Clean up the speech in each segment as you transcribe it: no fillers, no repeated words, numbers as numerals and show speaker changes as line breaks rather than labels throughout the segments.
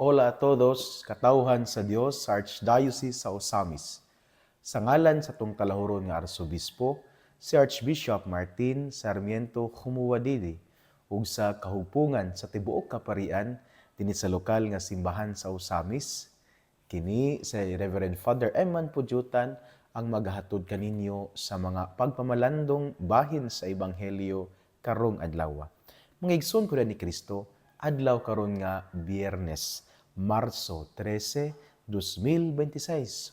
Hola a todos, katawhan sa Dios sa Archdiocese sa Osamis. Sa ngalan sa tong kalahuron nga Arsobispo, si Archbishop Martin Sarmiento Humuadidi, ug sa kahupungan sa tibuok kaparian dinhi sa lokal nga simbahan sa Osamis, kini sa Reverend Father Eman Pudyutan ang maghatod kaninyo sa mga pagpamalandong bahin sa Ebanghelyo karong adlaw. Mga igsoon ko ni Kristo, adlaw karon nga Biyernes, Marso 13, 2026.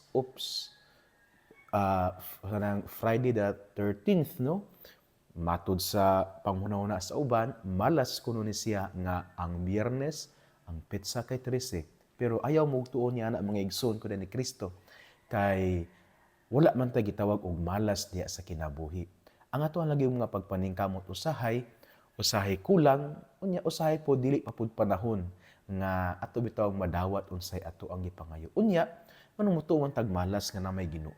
Kanang Friday the 13th, no? Matud sa panghunahuna sa uban, malas kuno ni siya nga ang Biyernes, ang petsa kay 13. Pero ayaw mo tuon niya na mga igsoon ko ni Kristo. Kay wala man ta gitawag og malas diya sa kinabuhi. Ang ato ang lagi mga pagpaningkamot usahay kulang, unya usahay po dili pa pud panahon nga ato bitaw madawat unsay ato ang gipangayo. Unya, manung mutuo man tag malas nga na may Ginoo.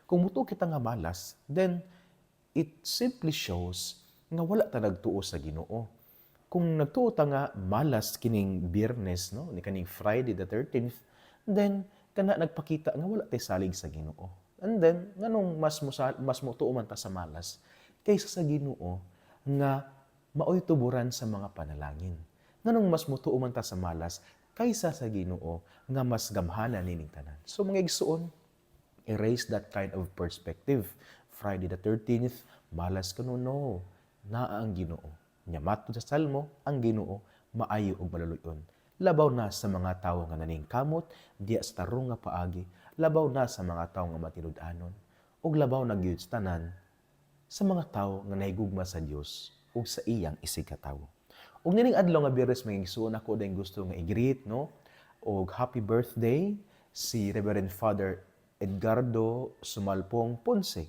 Kung mutuo kita nga malas, then it simply shows nga wala ta nagtuo sa Ginoo. Kung nagtuo ta nga malas kining Biyernes, no, ni kaning Friday the 13th, then kana nagpakita nga wala tay salig sa Ginoo. And then nganong mas mutuo man ta sa malas kaysa sa Ginoo nga maoy tuburan sa mga panalangin. Nganong mas mutuo man ta sa malas kaysa sa Ginoo nga mas gamhanan nining tanan. So mga igsuon, erase that kind of perspective. Friday the 13th, malas kuno, no. Naa ang Ginoo. Nya matud sa Salmo, ang Ginoo maayo ug maluluyon. Labaw na sa mga tawo nga naningkamot diya sa tarong nga paagi, labaw na sa mga tawo nga matinud-anon, ug labaw na gyud sa tanan sa mga tawo nga nahigugma sa Dios ug sa iyang isigkatawo. Ug nining adlaw nga Biyernes mga igsoon ako dayong gusto nga i-greet, no, og happy birthday si Reverend Father Edgardo Sumalpong Ponce.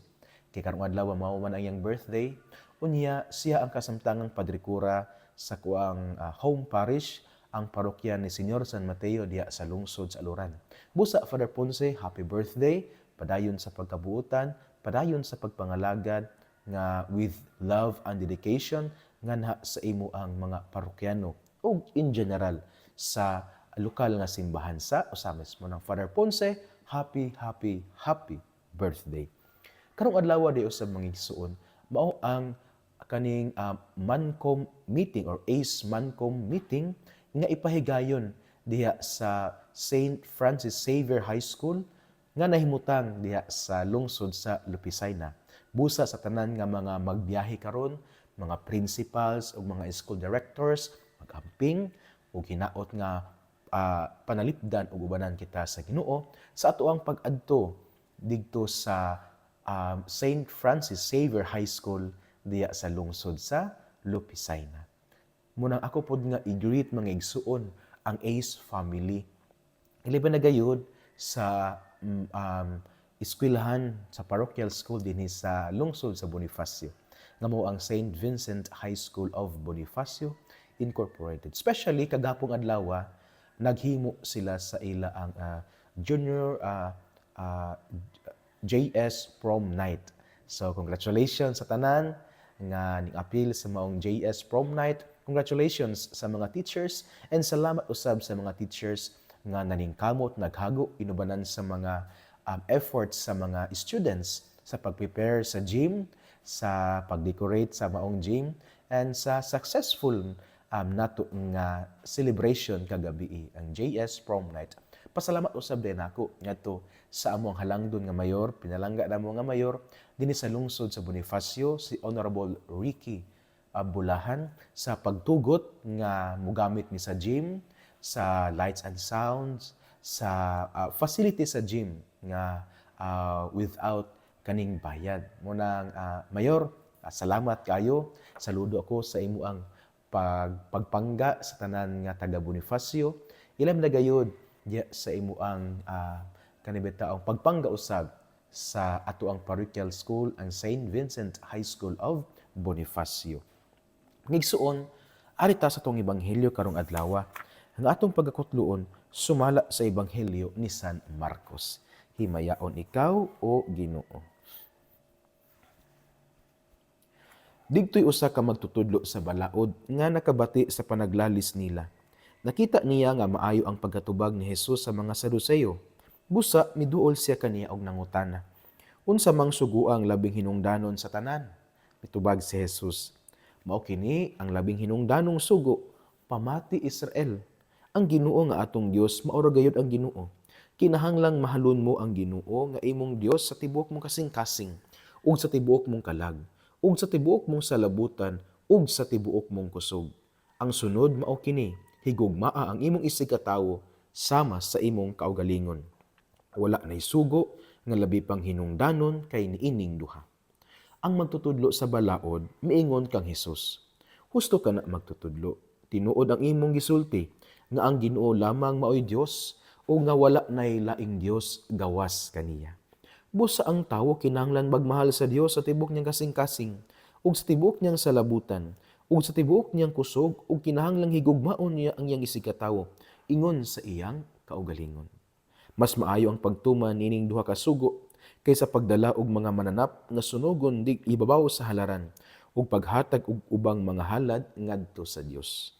Kay karong adlaw mao man ang iyang birthday, unya siya ang kasamtangang padrikura sa kuang home parish, ang parokya ni Señor San Mateo diya sa lungsod sa Aluran. Busa Father Ponce, happy birthday, padayon sa pagkabuutan, padayon sa pagpangalagad nga with love and dedication nga sa imo ang mga parokyano ug in general sa lokal nga simbahan sa Osamis mo ng Father Ponce. Happy birthday. Karong adlaw di usab mga igsoon, mao ang kaning Mancom meeting or ACE Mancom meeting nga ipahigayon diha sa St. Francis Xavier High School nga nahimutang diha sa lungsod sa Lupisayna. Busa sa tanan nga mga magbiyahe karon, mga principals ug mga school directors, magamping ug hinaot nga panalipdan ug ubanan kita sa Ginoo sa atoang pag-adto didto sa St. Francis Xavier High School diya sa lungsod sa Lupisayna. Munang ako pod nga i-greet mga igsuon ang ACE family. Iliban na gayud sa eskwelahan sa parochial school dinhi sa lungsod sa Bonifacio nga mao ang St. Vincent High School of Bonifacio Incorporated. Especially kagapong adlaw naghimo sila sa ila ang junior JS prom night. So congratulations sa tanan nga ning-apil sa maong JS prom night. Congratulations sa mga teachers and salamat usab sa mga teachers nga naningkamot, naghago, inubanan sa mga efforts sa mga students sa pag-prepare sa gym, sa pag-decorate sa maong gym, and sa successful nato nga celebration kagabi ang JS Prom Night. Pasalamat usab din ako ngadto sa among halangdon nga mayor, pinalangga namo nga mayor dinhi sa lungsod sa Bonifacio, si Honorable Ricky Bulahan sa pagtugot nga mogamit ni sa gym, sa lights and sounds, sa facility sa gym nga without kaning bayad. Munang mayor, salamat kayo. Saludo ako sa imo ang pagpangga sa tanan nga taga Bonifacio. Ilam na gayud sa imo ang kanibeta ang pagpangga usab sa ato ang parochial school, ang St. Vincent High School of Bonifacio. Ngigsuon, arita sa tong ebanghelyo karong adlaw nga atong pagkakutluon sumala sa ebanghelyo ni San Marcos. Himayaon ikaw o Ginoo. Digtoy usa ka magtutudlo sa balaod nga nakabati sa panaglalis nila. Nakita niya nga maayo ang pagkatubag ni Jesus sa mga Saduceo. Busa miduol siya kaniya og nangutana. Unsa mang sugo ang labing hinungdanon sa tanan? Mitubag si Jesus. Mao kini ang labing hinungdanong sugo, pamati Israel. Ang Ginoo nga atong Dios mao ra gayud ang Ginoo. Kinahanglang mahalon mo ang Ginoo nga imong Dios sa tibuok mong kasing-kasing, ug sa tibuok mong kalag, ug sa tibuok mong salabutan, ug sa tibuok mong kusog. Ang sunod mao kini, higugmaa ang imong isig ka tawo sama sa imong kaugalingon. Wala nay sugo nga labi pang hinungdanon kay niining duha. Ang magtutudlo sa balaod, miingon kang Hesus. Husto ka na magtutudlo. Tinuod ang imong gisulti nga ang Ginoo lamang maoy Dios o nga wala nay laing Dios gawas kaniya. Busa ang tawo kinahanglan magmahal sa Dios sa tibuok niyang kasing-kasing ug sa tibuok niyang salabutan ug sa tibuok niyang kusog ug kinahanglang higugmaon niya ang iyang isig ka tawo ingon sa iyang kaugalingon. Mas maayo ang pagtuman nining duha ka sugo kaysa pagdala og mga mananap nga sunugon dig ibabaw sa halaran ug paghatag og ubang mga halad ngadto sa Dios.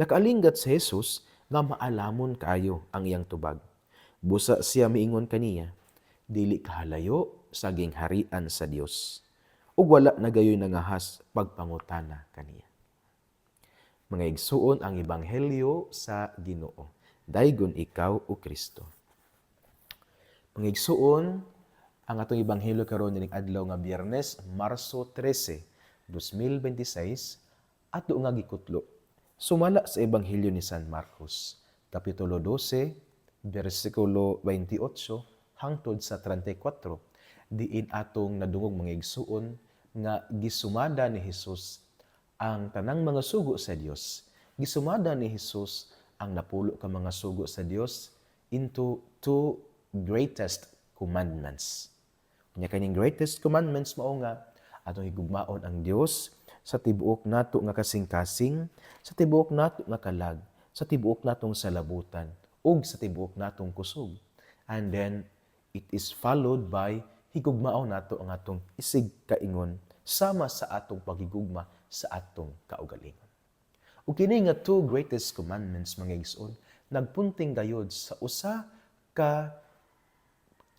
Nakaalinggat si Jesus nga maalamon kayo ang iyang tubag. Busa siya miingon kaniya, dili kahalayo sa gingharian sa Dios. Ug wala na gayoy nangahas pagpangutana kaniya. Mga igsuon ang ebanghelyo sa Ginoo. Daygon ikaw o Kristo. Mga igsuon, ang atong ebanghelyo karon ning adlaw nga Biyernes, Marso 13, 2026, ato nga gikutlo. Sumala sa ebanghelyo ni San Marcos, kapitulo 12, bersikulo 28 hangtod sa 34. Diin atong nadungog mga igsuon nga gisumada ni Hesus ang tanang mga sugo sa Dios. Gisumada ni Hesus ang napulo ka mga sugo sa Dios into two greatest commandments. Unya kaning greatest commandments mao nga atong higugmaon ang Dios sa tibuok nato nga kasing-kasing, sa tibuok nato nga kalag, sa tibuok natong salabutan, ug sa tibuok natong kusog. And then it is followed by higugmaon nato ang atong isig kaingon sama sa atong paghigugma sa atong kaugalingon. Ug kini nga two greatest commandments mga igsoon nagpunting gayud sa usa ka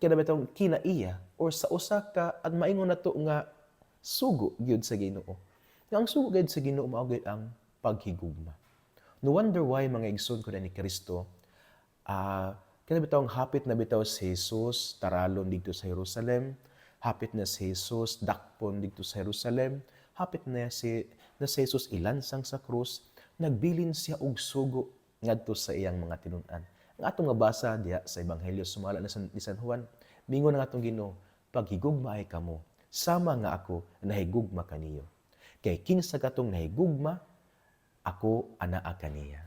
kinabitong kinaiya or sa usa ka at maingon nato nga sugo gyud sa Ginoo. Nga ang sugo gyud sa Ginoo mao gyud ang paghigugma. No wonder why mga igsoon ko ni Kristo kinabitong hapit na bitaw si Jesus taralon dito sa Jerusalem, hapit na si Jesus dakpon dito sa Jerusalem, hapit na si Jesus ilansang sa krus, nagbilin siya og sugo ngadto sa iyang mga tinun-an. Ang atong nga basa diha sa ebanghelyo sumala ni San Juan, mingon ang atong Ginoo, paghigugma ay kamo, sama nga ako nahigugma kaniyo. Kay kinsa katong nahigugma, ako anaa kaniya.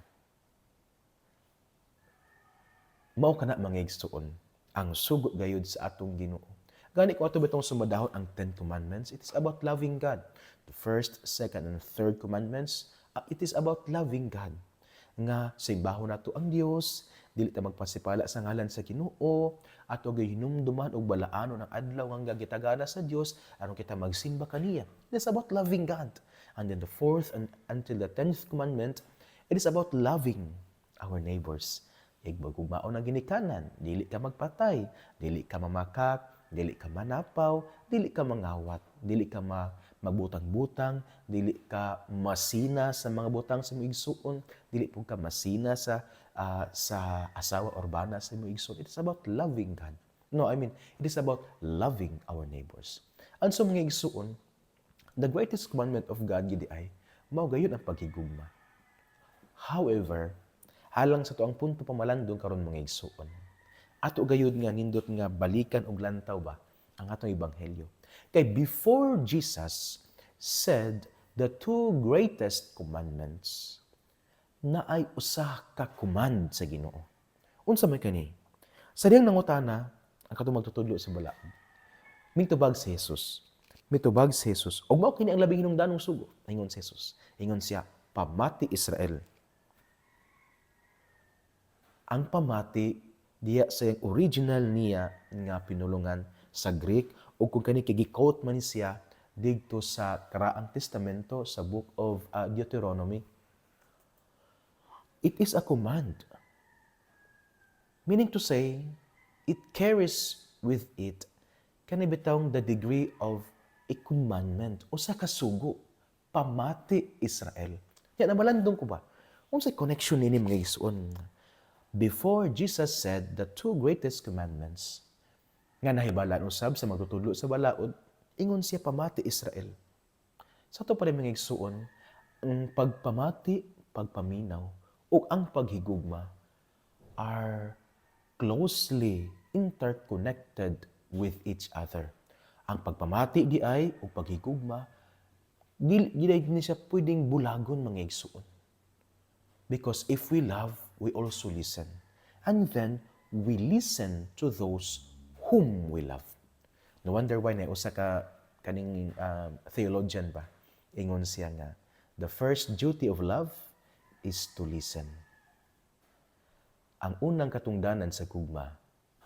Mao kana mga igsuon, ang sugo gayud sa atong Ginoo. Gani ko ato bitong sumadahon ang 10 commandments, it is about loving God. The first, second, and third commandments, it is about loving God. Nga simbahon nato ang Dios, dili ta magpasipala sa ngalan sa Ginoo, ato gay hinumduman og balaano ng adlaw nga gitagana sa Dios aron kita magsimba kaniya. It is about loving God. And then the fourth and until the 10th commandment, it is about loving our neighbors. Igmagugmaon ang ginikanan, dili ka magpatay, dili ka mamakak, dili ka manapaw, dili ka mangawat, dili ka magbutang-butang, dili ka masina sa mga butang sa imong igsuon, dili po ka masina sa asawa or bana sa imong igsuon. It is about loving God. No, I mean, it is about loving our neighbors. And so mga igsuon, the greatest commandment of God gidi ay mao gayon ang paghigugma. However, halang sa to ang punto pamalandong karon mga igsuon. Ato gayud nga nindot nga balikan og lantaw ba ang atong ebanghelyo. Kay before Jesus said the two greatest commandments, na ay usa ka command sa Ginoo. Unsa may kani? Sa diyang nangutana ang katong magtutudlo sa balaod. Mitubag si Jesus. Mitubag si Jesus. Og mao kini ang labing hinungdanong sugo. Ingon si Jesus. Ingon siya, pamati Israel. Ang pamati diya sa yung original niya nga pinulungan sa Greek o kung kani kigi-quote man siya didto sa Karaang Testamento sa Book of Deuteronomy. It is a command. Meaning to say, it carries with it kanibitang the degree of a commandment o sa kasugo, pamati Israel. Yan, namalandong ko ba? Kung sa connection nini mga isuon, before Jesus said the two greatest commandments, nga nahibalaan usab sa magtutudlo sa balaod, ingon siya pamati Israel. Sa ito pa rin mga isuon, ang pagpamati, pagpaminaw, o ang paghigugma are closely interconnected with each other. Ang pagpamati di ay o paghigugma, di siya pwedeng bulagon mga igsuon. Because if we love, we also listen. And then, we listen to those whom we love. No wonder why na usa ka kaning theologian ba, ingon siya nga, the first duty of love is to listen. Ang unang katungdanan sa gugma,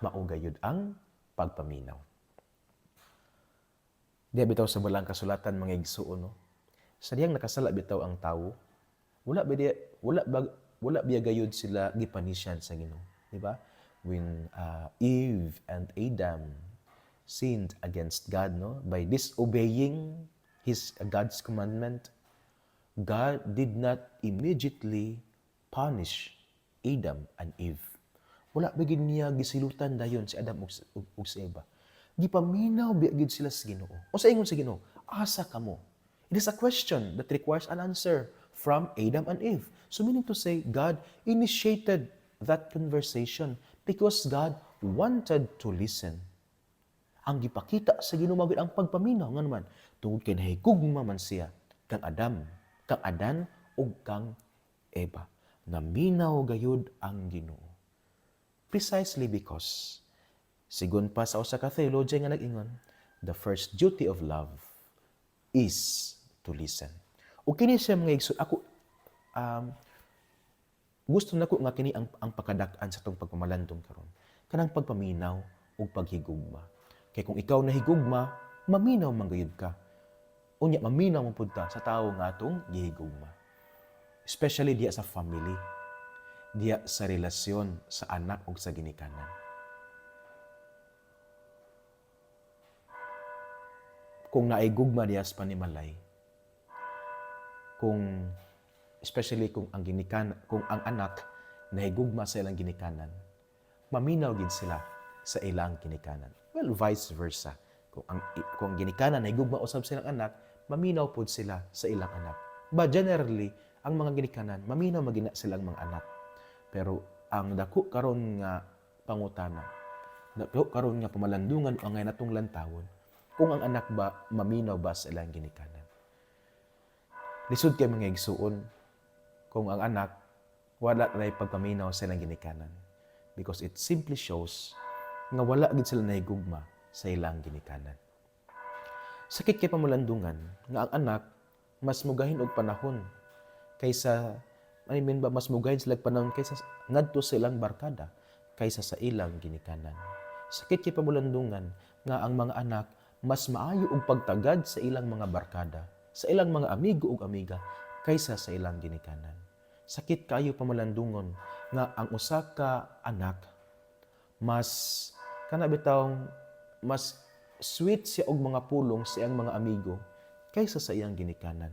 maugayod ang pagpaminaw. Di bitaw sa balang kasulatan mga igsuon, no? Sa diyang nakasala bitaw ang tawo, wala biya gayud sila gipanisyan sa Ginoo, di ba? When Eve and Adam sinned against God, no, by disobeying God's commandment, God did not immediately punish Adam and Eve. Wala bigid niya gisilutan dayon si Adam ug si Eva. Gipaminaw bigid sila sa Ginoo. O sa ingon sa Ginoo, asa kamo? It is a question that requires an answer from Adam and Eve. So meaning to say, God initiated that conversation because God wanted to listen. Ang gipakita sa Ginoo magud ang pagpaminaw nga naman tungod kay nahigugma man siya kang Adan ug kang Eva. Naminaw gayud ang Ginoo. Precisely because, sigon pa sa usa ka theologian nga nag-ingon, the first duty of love is to listen. O kini siya mga igsoon, ako gusto nako nga kini ang pakadak-an sa tong pagpamalandong karon. Kanang pagpaminaw ug paghigugma. Kay kung ikaw nahigugma, maminaw man gayud ka. Unya maminaw man pud ta sa tawo nga atong gihigugma. Especially diya sa family, diya sa relasyon sa anak o sa ginikanan. Kung naigugma diya sa panimalay, especially kung ang anak nahigugma sa ilang ginikanan, maminaw gid sila sa ilang ginikanan. Well, vice versa. Kung ang ginikanan nahigugma usab sa ilang anak, maminaw pud sila sa ilang anak. But generally, ang mga ginikanan, maminaw magina silang mga anak. Pero ang dako karon nga pangutana, dako karon nga pamalandungan ang ngay natong lantawon, kung ang anak ba maminaw ba sa ilang ginikanan. Lisod kay mga igsuon kung ang anak wala na pagpaminaw sa ilang ginikanan. Because it simply shows nga wala gid sila nahigugma sa ilang ginikanan. Sakit kay pamalandungan nga ang anak mas mugahin og panahon kaysa mas mugahin sila panahon kaysa ngadto sa ilang barkada kaysa sa ilang ginikanan. Sakit kay pamalandungan nga ang mga anak mas maayo og pagtagad sa ilang mga barkada, sa ilang mga amigo ug amiga kaysa sa ilang ginikanan. Sakit kayo pamalandungon nga ang usa ka anak mas sweet siya og mga pulong sa iyang mga amigo kaysa sa iyang ginikanan.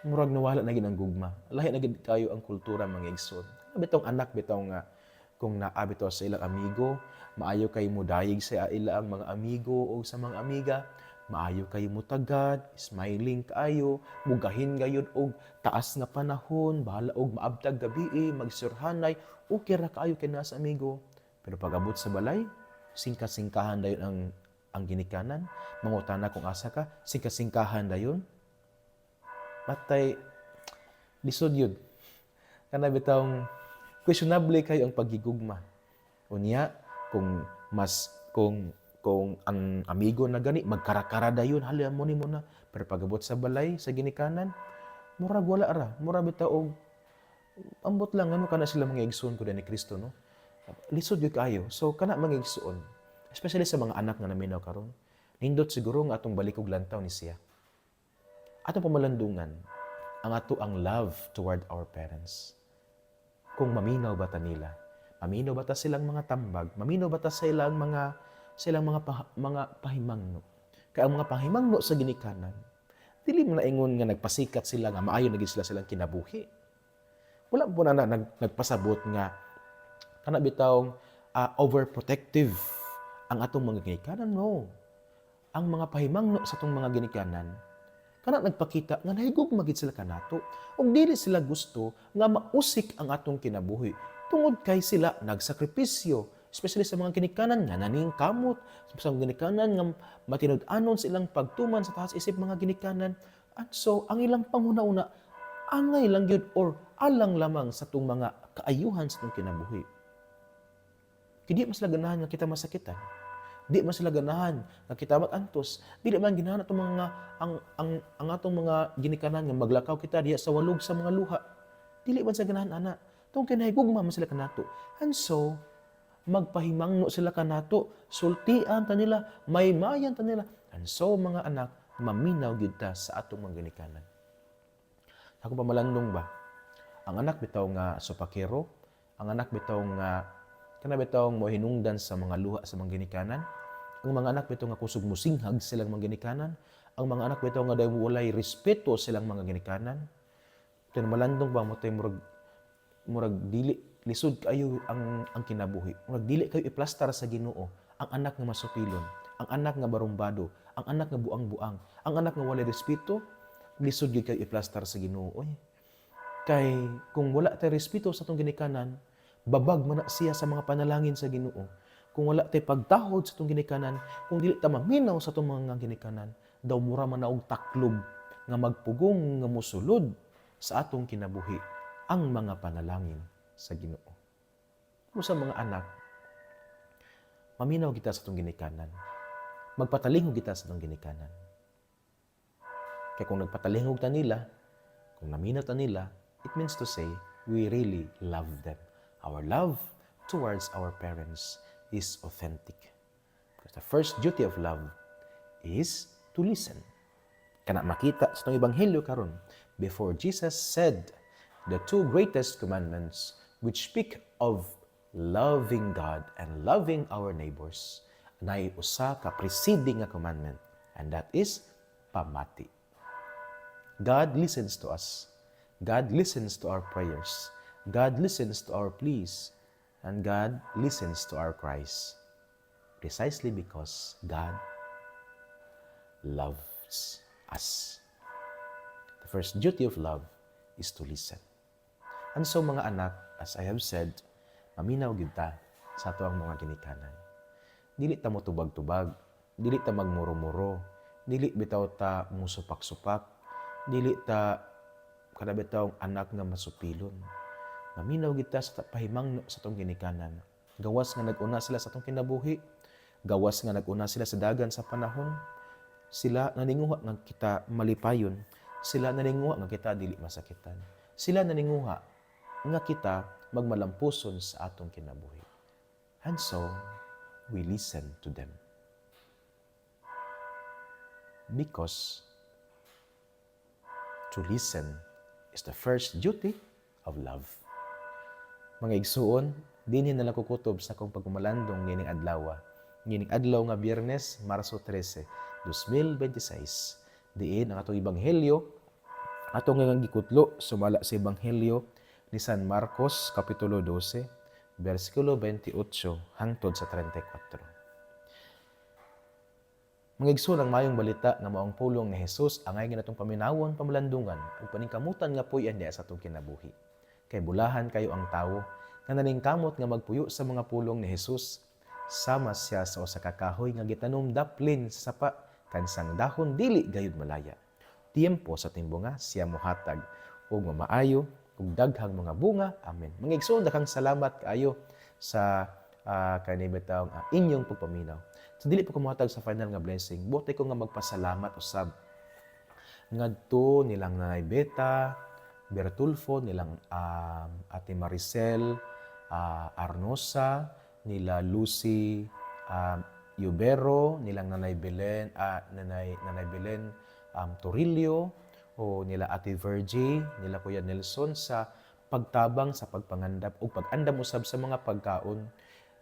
Murag nawala na gid ang gugma. Lahi na gid kayo ang kultura mga igsoon. Bitong anak bitaw nga kung naa bitaw sa ilang amigo, maayo kay mudayig sa ilang mga amigo o sa mga amiga, maayo kayo mutagad, smiling kaayo, mugahin gayud og taas nga panahon, bahala og maabtag gabi, magsurhanay, okay ra kaayo kay nasa amigo. Pero pag-abot sa balay, singka-singkahan dayon ang ginikanan, mangutana kung asa ka, singka-singkahan dayon. Matay, lisod yun. Kana bitawng questionable kayo ang paghigugma. Unya, kung ang amigo na gani, magkarakara dayon, halian mo ni mo na. Pero pag-abot sa balay, sa ginikanan, murag wala ra. Murag bitawng, ambot lang, ano kana sila mga igsoon ko ni Kristo, no? Lisod yun kayo. So, kana mga igsoon, especially sa mga anak nga naminaw karon, nindot siguro nga atong balik og lantaw ni siya. Atong pamalandungan, ang ato ang love toward our parents. Kung maminaw ba ta nila? Maminaw ba ta silang mga tambag? Maminaw ba ta silang mga pahimangno? Kaya ang mga pahimangno sa ginikanan, dili mo na ingon nga nagpasikat sila nga maayo na gid sila silang kinabuhi. Wala po na nagpasabot nga kana bitawng overprotective ang atong mga ginikanan. No. Ang mga pahimangno sa atong mga ginikanan, kana nagpakita nga nahigugma gid sila kanato ug dili sila gusto nga mausik ang atong kinabuhi tungod kay sila nagsakripisyo, especially sa mga ginikanan nga naningkamot, sa mga ginikanan nga matinud-anon sa ilang pagtuman sa taas isip mga ginikanan. At so ang ilang panghuna-una angay lang gyud or alang lamang sa atong mga kaayuhan sa atong kinabuhi. Kaya di mas laganahan nga kita masakitan. Di man sila ganahan nga kita magantos. Dili man ginahan atong mga ang atong mga ginikanan nga maglakaw kita diya sa walog sa mga luha. Dili man sa ganahan ana. Tungod kay nahigugma man sila kanato. And so magpahimangno sila kanato, sultian ta nila, maymayan ta nila. And so mga anak, maminaw gyud ta sa atong mga ginikanan. Ako pamalandong ba? Ang anak bitaw nga supakero, ang anak bitaw nga kana bitaw mo hinungdan sa mga luha sa mga ginikanan. Ang mga anak bitaw nga kusog musinghag silang mga ginikanan. Ang mga anak bitaw nga daw walay respeto silang mga ginikanan. Kaya malandong ba mo tay murag dili lisod kayo ang kinabuhi. Murag dili kayo iplastar sa Ginoo ang anak nga masupilon, ang anak nga barumbado, ang anak nga buang-buang, ang anak nga walay respeto, lisod gyud kayo iplastar sa Ginoo. Kay kung wala tay respeto sa atong ginikanan, babag man na siya sa mga panalangin sa Ginoo. Kung wala tay pagtahod sa atong ginikanan, kung dili ta maminaw sa atong mga ginikanan, daw mura man na og taklob nga magpugong nga mosulod sa atong kinabuhi ang mga panalangin sa Ginoo. Kung sa mga anak, maminaw kita sa atong ginikanan. Magpatalingog kita sa atong ginikanan. Kaya kung nagpatalingog ta nila, kung naminaw ta nila, it means to say, we really love them. Our love towards our parents is authentic. Because the first duty of love is to listen. Kana makita sa itong Ebanghelyo karon, before Jesus said the two greatest commandments which speak of loving God and loving our neighbors, na usa ka preceding nga commandment, and that is pamati. God listens to us. God listens to our prayers. God listens to our pleas. And God listens to our cries. Precisely because God loves us. The first duty of love is to listen. And so mga anak, as I have said, maminaw gyud ta sa ato ang mga ginikanan. Dili ta mo tubag-tubag, dili ta magmuro-muro, dili bitaw ta musupak-supak, dili ta kada bitaw anak nga masupilon. Maminaw gyud ta sa pahimangno sa atong ginikanan. Gawas nga nag-una sila sa atong kinabuhi, gawas nga nag-una sila sa dagan sa panahon, sila naninguha nga kita malipayon, sila naninguha nga kita dili masakitan. Sila naninguha nga kita magmalampuson sa atong kinabuhi. And so, we listen to them. Because to listen is the first duty of love. Mga igsuon, dinhi na lang kukutob sa akong pagmamalandong ngining adlaw. Ngining adlaw nga Biyernes, Marso 13, 2026. Diin ang atong Ebanghelyo, atong nga gikutlo, sumala sa Ebanghelyo ni San Marcos, Kapitulo 12, versikulo 28 hangtod sa 34. Mga igsoon ang mayong balita nga maong pulong ni Jesus angay ginatong paminawon pamalandungan ug paningkamutan nga puy-an diha sa atong kinabuhi. Kay bulahan kayo ang tawo nga naningkamot nga magpuyo sa mga pulong ni Jesus, sama siya sa usa ka kahoy nga gitanom daplin sa sapa kansang dahon dili gayud malaya. Tiempo sa timbunga siya mohatag ug mamaayo ug daghang mga bunga. Amen. Mga igsoon, daghang salamat kaayo sa kanibitaw inyong pagpaminaw. So dili po ko mohatag sa final nga blessing, buti ko nga magpasalamat usab ngadto nilang Nanay Beta Bertulfo, nilang Ate Maricel Arnosa, nila Lucy Yubero, nilang Nanay Belen Torillo, o nila Ate Virgie, nila Kuya Nelson sa pagtabang sa pagpangandap o pag-andam usab sa mga pagkaon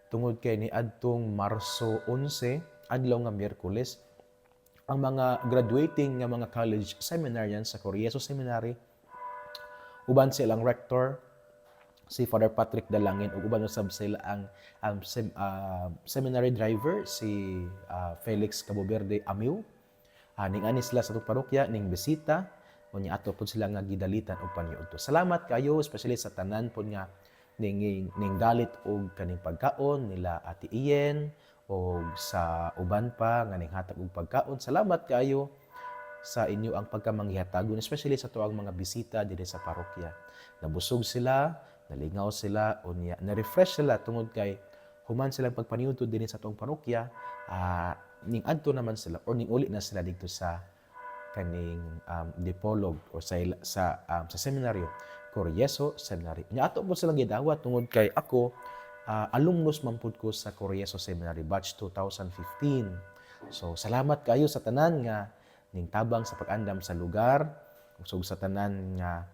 tungod kay ni adtong Marso 11 adlaw nga Miyerkules ang mga graduating nga mga college seminarians sa Corieso Seminary uban silang rector si Father Patrick Dalangin ug uban usab sila ang seminary driver si Felix Caboverde Amiu. Ning ani sila sa atong parokya ning bisita unya ato pud sila nga gidalitan og paniudto. Salamat kayo especially sa tanan pud nga ning dalit og kaning pagkaon nila Ate Ian o sa uban pa nga ning hatag og pagkaon. Salamat kayo sa inyo ang pagkamanghihatagon, especially sa tuwang mga bisita dito sa parokya. Nabusog sila, nalingaw sila, unya, na-refresh sila tungod kay human silang pagpaniudto din sa tuwang parokya, ning adto naman sila or ning uli na sila dito sa kaning dipolog o sa seminaryo Corieso Seminary. Nya ato po silang gidawat tungod kay ako alumnus man pud ko sa Corieso Seminary batch 2015. So salamat kayo sa tanan nga ning tabang sa pag-andam sa lugar usog sa tanan nga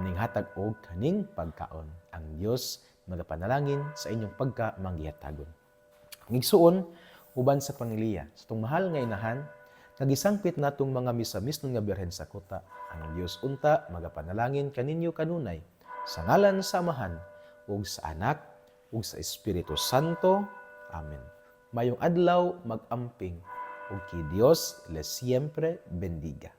ning hatag og kaning pagkaon. Ang Dios magapanalangin sa inyong pagkamangihatagon. Ngigsuon uban sa pamilya sa tong mahal nga inahan nagisangpit natong mga misa-misnon nga birhen sa kuta. Ang Dios unta magapanalangin kaninyo kanunay sa ngalan sa Amahan ug sa Anak ug sa Espiritu Santo. Amen. Mayong adlaw mag-amping ug ki Dios le siempre bendiga.